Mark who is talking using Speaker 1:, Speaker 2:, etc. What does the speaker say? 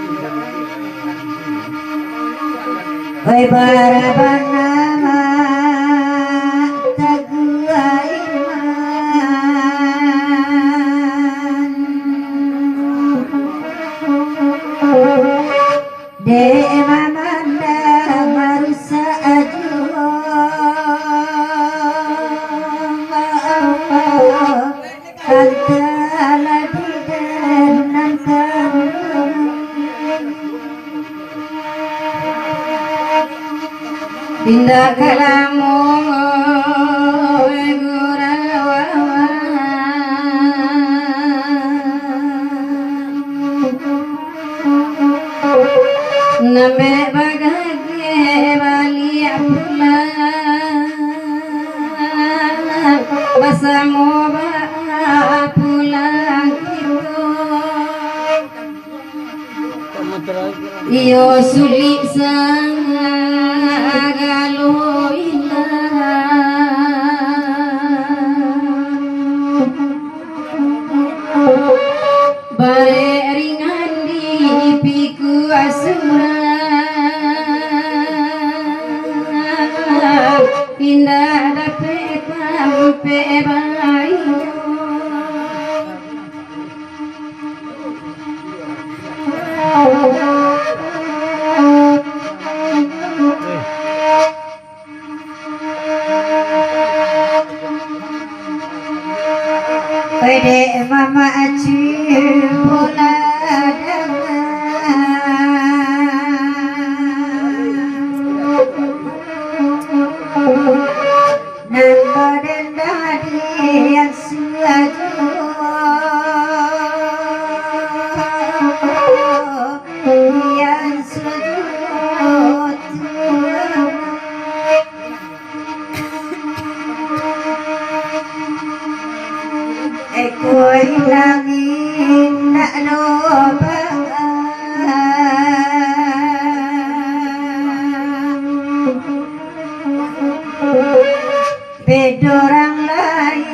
Speaker 1: Oi barabana tagua iman de mamanda marusa ajuho kantala didenan tindak kalamu gurawa name bagage bali pulang basamo ba pulang iyo sulit sang galoina bare ringan di piku asura indah dapat sampai bayu pede mama aci bola nanda denda yang suaju yang sujud eko hilangin nak loba beda orang lain